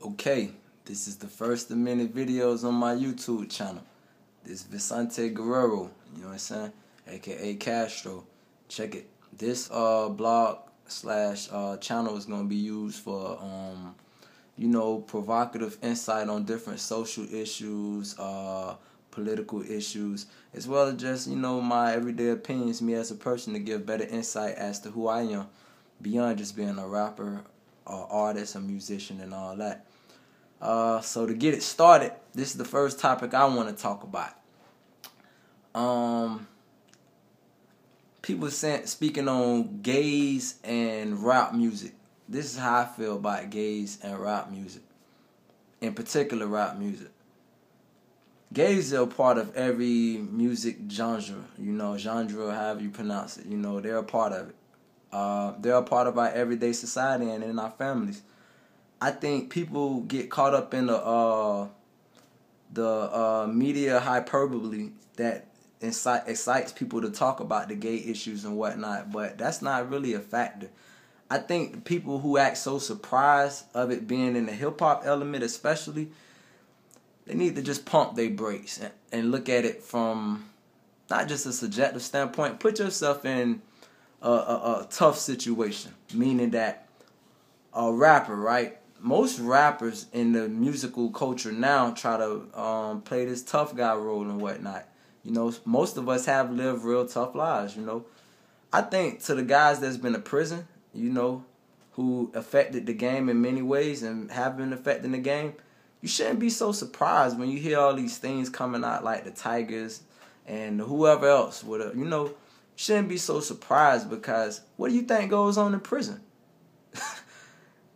Okay, this is the first of many videos on my YouTube channel. This is Vicente Guerrero, you know what I'm saying? AKA Castro. Check it. This blog slash channel is gonna be used for provocative insight on different social issues, political issues, as well as just, my everyday opinions, me as a person, to give better insight as to who I am, beyond just being a rapper, artist, a musician, and all that. So to get it started, this is the first topic I want to talk about. People speaking on gays and rap music. This is how I feel about gays and rap music, in particular rap music. Gays are a part of every music genre, genre, however you pronounce it. They're a part of it. They're a part of our everyday society and in our families. I think people get caught up in the media hyperbole that excites people to talk about the gay issues and whatnot, but that's not really a factor. I think the people who act so surprised of it being in the hip-hop element especially, they need to just pump their brakes and look at it from not just a subjective standpoint. Put yourself in a tough situation, meaning that a rapper, right? Most rappers in the musical culture now try to play this tough guy role and whatnot. Most of us have lived real tough lives, I think to the guys that's been in prison, who affected the game in many ways and have been affecting the game, you shouldn't be so surprised when you hear all these things coming out like the Tigers and whoever else. You shouldn't be so surprised, because what do you think goes on in prison?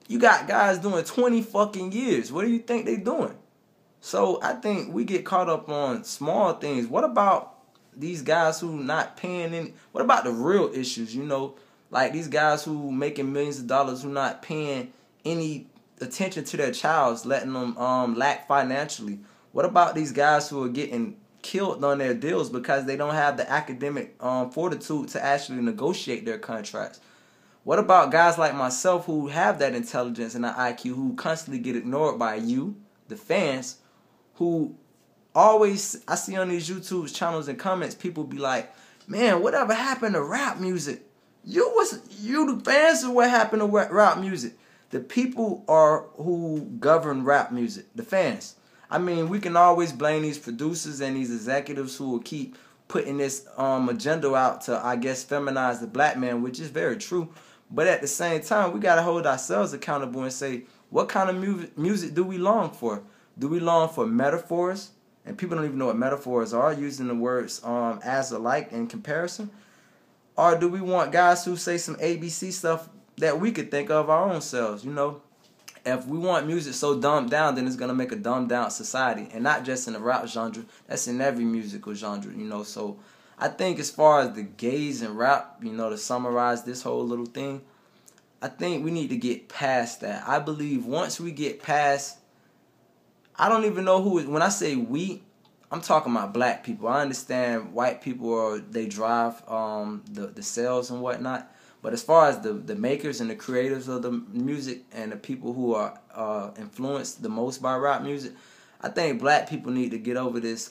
You got guys doing 20 fucking years. What do you think they doing? So I think we get caught up on small things. What about these guys who not paying any? What about the real issues? Like these guys who making millions of dollars who not paying any attention to their childs, letting them lack financially. What about these guys who are getting killed on their deals because they don't have the academic fortitude to actually negotiate their contracts? What about guys like myself who have that intelligence and the IQ, who constantly get ignored by you, the fans, who always, I see on these YouTube channels and comments, people be like, man, whatever happened to rap music? You the fans of what happened to rap music. The people are who govern rap music, the fans. I mean, we can always blame these producers and these executives who will keep putting this agenda out to, I guess, feminize the black man, which is very true. But at the same time, we got to hold ourselves accountable and say, what kind of music do we long for? Do we long for metaphors? And people don't even know what metaphors are, using the words as alike in comparison. Or do we want guys who say some ABC stuff that we could think of our own selves, If we want music so dumbed down, then it's going to make a dumbed down society. And not just in the rap genre, that's in every musical genre, So I think as far as the gays and rap, to summarize this whole little thing, I think we need to get past that. I believe once we get past, I don't even know who, when I say we, I'm talking about black people. I understand white people, they drive the sales and whatnot. But as far as the makers and the creators of the music and the people who are influenced the most by rap music, I think black people need to get over this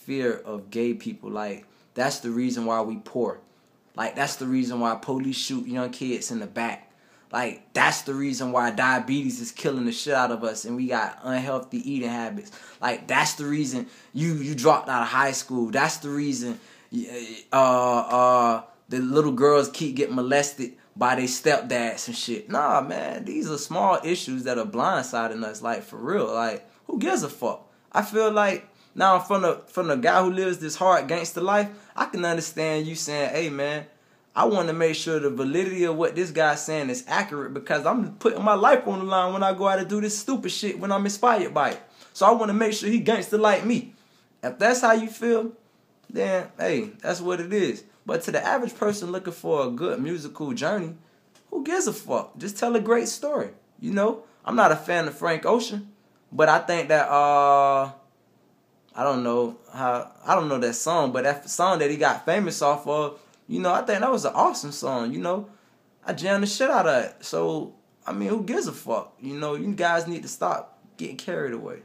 fear of gay people. Like, that's the reason why we poor. Like, that's the reason why police shoot young kids in the back. Like, that's the reason why diabetes is killing the shit out of us and we got unhealthy eating habits. Like, that's the reason you dropped out of high school. That's the reason the little girls keep getting molested by their stepdads and shit. Nah, man, these are small issues that are blindsiding us, like, for real. Like, who gives a fuck? I feel like now from the guy who lives this hard gangster life, I can understand you saying, hey, man, I want to make sure the validity of what this guy's saying is accurate, because I'm putting my life on the line when I go out and do this stupid shit when I'm inspired by it. So I want to make sure he gangster like me. If that's how you feel, then, hey, that's what it is. But to the average person looking for a good musical journey, who gives a fuck? Just tell a great story, I'm not a fan of Frank Ocean, but I think that, I don't know that song, but that song that he got famous off of, I think that was an awesome song, I jammed the shit out of it. So I mean, who gives a fuck? You know, you guys need to stop getting carried away.